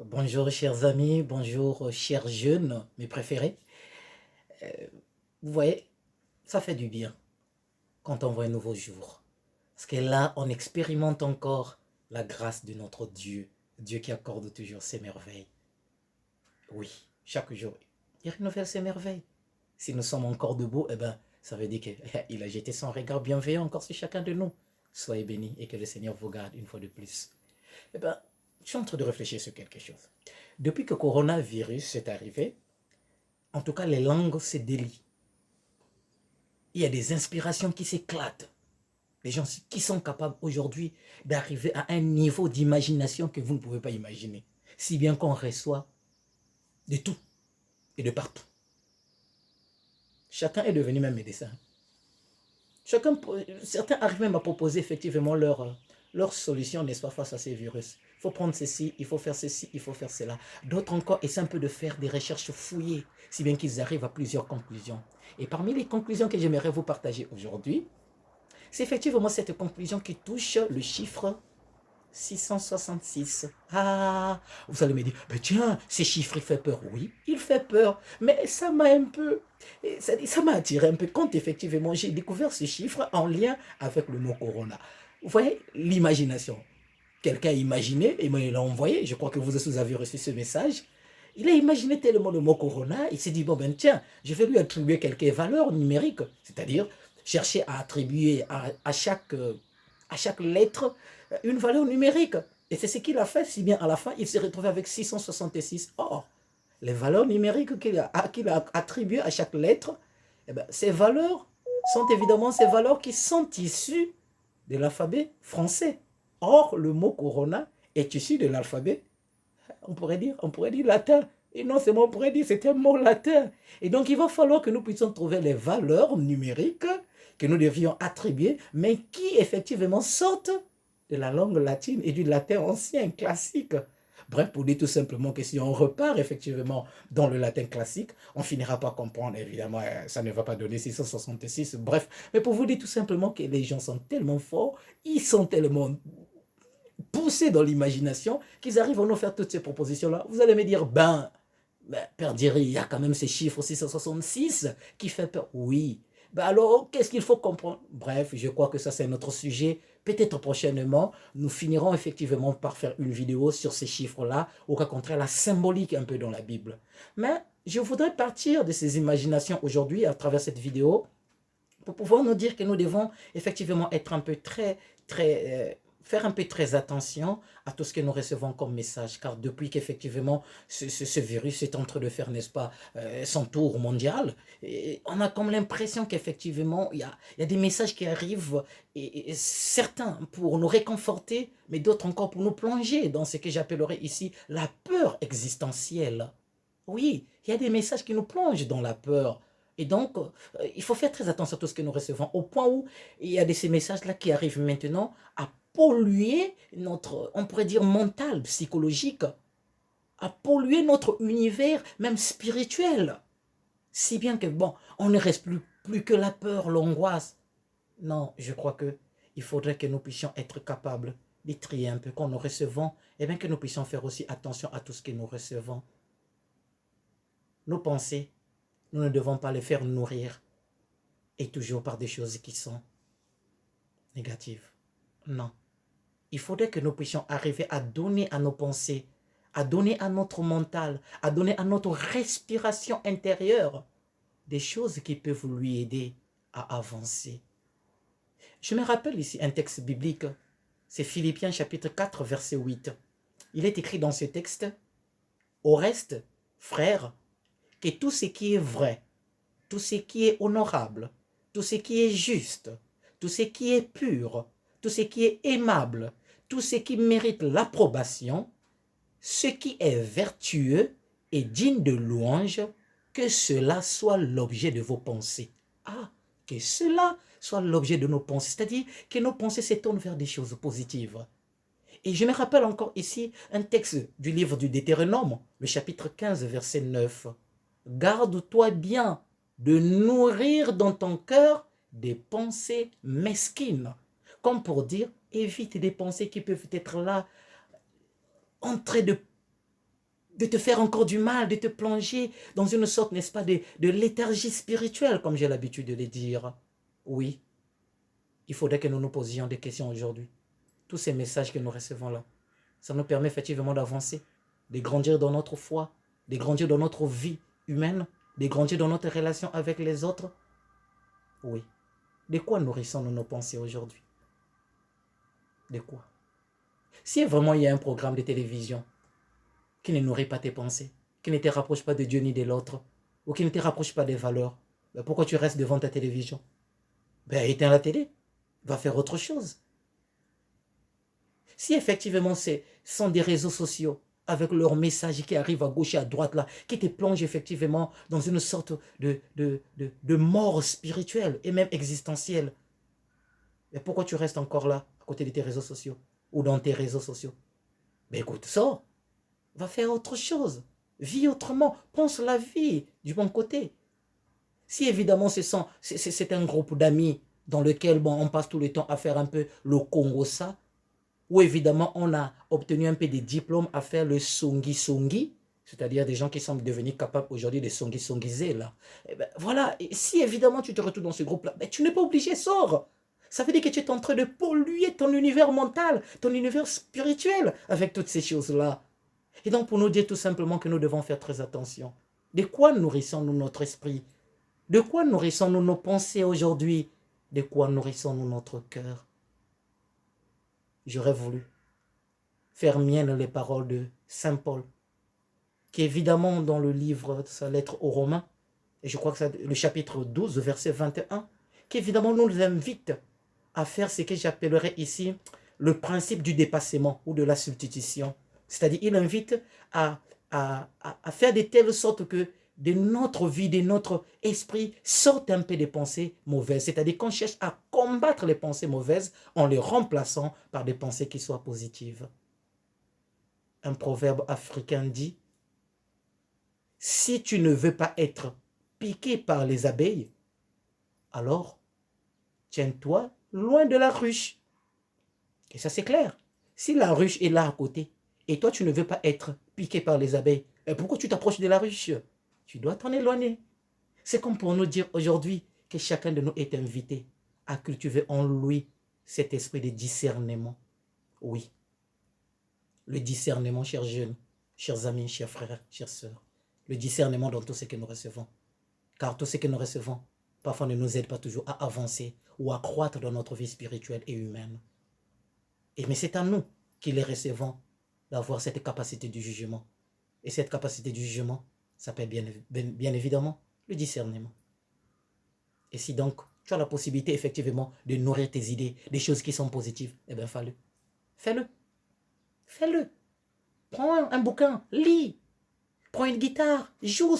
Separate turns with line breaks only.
Bonjour chers amis, bonjour chers jeunes, mes préférés. Vous voyez, ça fait du bien quand on voit un nouveau jour. Parce que là, on expérimente encore la grâce de notre Dieu, Dieu qui accorde toujours ses merveilles. Oui, chaque jour, il renouvelle ses merveilles. Si nous sommes encore debout, eh ben, ça veut dire qu'il a jeté son regard bienveillant encore sur chacun de nous. Soyez bénis et que le Seigneur vous garde une fois de plus. Eh ben, je suis en train de réfléchir sur quelque chose. Depuis que le coronavirus est arrivé, en tout cas, les langues se délient. Il y a des inspirations qui s'éclatent. Les gens qui sont capables aujourd'hui d'arriver à un niveau d'imagination que vous ne pouvez pas imaginer. Si bien qu'on reçoit de tout et de partout. Chacun est devenu même médecin. Certains arrivent même à proposer effectivement leur solution, n'est-ce pas, face à ces virus. Il faut prendre ceci, il faut faire ceci, il faut faire cela. D'autres encore essaient un peu de faire des recherches fouillées, si bien qu'ils arrivent à plusieurs conclusions. Et parmi les conclusions que j'aimerais vous partager aujourd'hui, c'est effectivement cette conclusion qui touche le chiffre 666. Ah, vous allez me dire, mais tiens, ces chiffres, il fait peur. Oui, il fait peur, mais ça m'a un peu, ça m'a attiré un peu quand effectivement j'ai découvert ce chiffre en lien avec le mot corona. Vous voyez, l'imagination. Quelqu'un a imaginé et me l'a envoyé. Je crois que vous avez reçu ce message. Il a imaginé tellement le mot corona, il s'est dit, bon ben tiens, je vais lui attribuer quelques valeurs numériques, c'est-à-dire chercher à attribuer à chaque lettre une valeur numérique. Et c'est ce qu'il a fait, si bien à la fin, il s'est retrouvé avec 666. Or, les valeurs numériques qu'il a attribuées à chaque lettre, eh ben, ces valeurs sont évidemment ces valeurs qui sont issues de l'alphabet français. Or, le mot corona est issu de l'alphabet, on pourrait dire latin. Et non seulement on pourrait dire c'est un mot latin. Et donc il va falloir que nous puissions trouver les valeurs numériques que nous devions attribuer, mais qui effectivement sortent de la langue latine et du latin ancien, classique. Bref, pour dire tout simplement que si on repart effectivement dans le latin classique, on finira par comprendre, évidemment, ça ne va pas donner 666, bref. Mais pour vous dire tout simplement que les gens sont tellement forts, ils sont tellement poussés dans l'imagination qu'ils arrivent à nous faire toutes ces propositions-là. Vous allez me dire, Père Thierry, il y a quand même ces chiffres 666 qui fait peur. Oui. Alors, qu'est-ce qu'il faut comprendre? Bref, je crois que ça, c'est notre sujet. Peut-être prochainement, nous finirons effectivement par faire une vidéo sur ces chiffres-là, au cas contraire, la symbolique un peu dans la Bible. Mais je voudrais partir de ces imaginations aujourd'hui à travers cette vidéo pour pouvoir nous dire que nous devons effectivement être un peu faire un peu très attention à tout ce que nous recevons comme message, car depuis qu'effectivement ce virus est en train de faire, n'est-ce pas, son tour mondial, et on a comme l'impression qu'effectivement il y a des messages qui arrivent, et certains pour nous réconforter, mais d'autres encore pour nous plonger dans ce que j'appellerais ici la peur existentielle. Oui, il y a des messages qui nous plongent dans la peur. Et donc, il faut faire très attention à tout ce que nous recevons, au point où il y a de ces messages-là qui arrivent maintenant à polluer notre, on pourrait dire, mental, psychologique, à polluer notre univers, même spirituel. Si bien que, bon, on ne reste plus que la peur, l'angoisse. Non, je crois que il faudrait que nous puissions être capables de trier un peu quand nous recevons, et bien que nous puissions faire aussi attention à tout ce que nous recevons. Nos pensées, nous ne devons pas les faire nourrir, et toujours par des choses qui sont négatives. Non. Il faudrait que nous puissions arriver à donner à nos pensées, à donner à notre mental, à donner à notre respiration intérieure des choses qui peuvent lui aider à avancer. Je me rappelle ici un texte biblique, c'est Philippiens chapitre 4, verset 8. Il est écrit dans ce texte, « Au reste, frères, que tout ce qui est vrai, tout ce qui est honorable, tout ce qui est juste, tout ce qui est pur, tout ce qui est aimable, tout ce qui mérite l'approbation, ce qui est vertueux et digne de louange, que cela soit l'objet de vos pensées. » Ah, que cela soit l'objet de nos pensées, c'est-à-dire que nos pensées s'étonnent vers des choses positives. Et je me rappelle encore ici un texte du livre du Deutéronome, le chapitre 15, verset 9. « Garde-toi bien de nourrir dans ton cœur des pensées mesquines. » Comme pour dire, évite des pensées qui peuvent être là, en train de de te faire encore du mal, de te plonger dans une sorte, n'est-ce pas, de léthargie spirituelle, comme j'ai l'habitude de le dire. Oui, il faudrait que nous nous posions des questions aujourd'hui. Tous ces messages que nous recevons là, ça nous permet effectivement d'avancer, de grandir dans notre foi, de grandir dans notre vie humaine, de grandir dans notre relation avec les autres. Oui. De quoi nourrissons-nous nos pensées aujourd'hui? De quoi? Si vraiment il y a un programme de télévision qui ne nourrit pas tes pensées, qui ne te rapproche pas de Dieu ni de l'autre, ou qui ne te rapproche pas des valeurs, ben pourquoi tu restes devant ta télévision? Ben éteins la télé, va faire autre chose. Si effectivement ce sont des réseaux sociaux avec leurs messages qui arrivent à gauche et à droite là, qui te plongent effectivement dans une sorte de mort spirituelle et même existentielle, mais pourquoi tu restes encore là, à côté de tes réseaux sociaux ou dans tes réseaux sociaux? Ben écoute, sors, va faire autre chose, vis autrement, pense la vie du bon côté. Si évidemment c'est un groupe d'amis dans lequel bon, on passe tout le temps à faire un peu le Congo ça, où évidemment on a obtenu un peu des diplômes à faire le songi-songi, c'est-à-dire des gens qui semblent devenir capables aujourd'hui de songi-songiser là. Et ben, voilà, et si évidemment tu te retrouves dans ce groupe-là, ben, tu n'es pas obligé, sors. Ça veut dire que tu es en train de polluer ton univers mental, ton univers spirituel avec toutes ces choses-là. Et donc pour nous dire tout simplement que nous devons faire très attention. De quoi nourrissons-nous notre esprit? De quoi nourrissons-nous nos pensées aujourd'hui? De quoi nourrissons-nous notre cœur? J'aurais voulu faire mienne les paroles de Saint Paul, qui évidemment dans le livre de sa lettre aux Romains, et je crois que c'est le chapitre 12, verset 21, qui évidemment nous invite à faire ce que j'appellerais ici le principe du dépassement ou de la substitution. C'est-à-dire, il invite à faire de telle sorte que de notre vie, de notre esprit, sortent un peu des pensées mauvaises. C'est-à-dire qu'on cherche à combattre les pensées mauvaises en les remplaçant par des pensées qui soient positives. Un proverbe africain dit, si tu ne veux pas être piqué par les abeilles, alors tiens-toi loin de la ruche. Et ça c'est clair. Si la ruche est là à côté, et toi tu ne veux pas être piqué par les abeilles, pourquoi tu t'approches de la ruche? Tu dois t'en éloigner. C'est comme pour nous dire aujourd'hui que chacun de nous est invité à cultiver en lui cet esprit de discernement. Oui, le discernement, chers jeunes, chers amis, chers frères, chères sœurs. Le discernement dans tout ce que nous recevons. Car tout ce que nous recevons, parfois ne nous aide pas toujours à avancer ou à croître dans notre vie spirituelle et humaine. Mais c'est à nous qui les recevons d'avoir cette capacité du jugement. Et cette capacité du jugement s'appelle bien évidemment le discernement. Et si donc tu as la possibilité effectivement de nourrir tes idées, des choses qui sont positives, eh bien fais-le. Fais-le. Fais-le. Prends un bouquin, lis. Prends une guitare, joue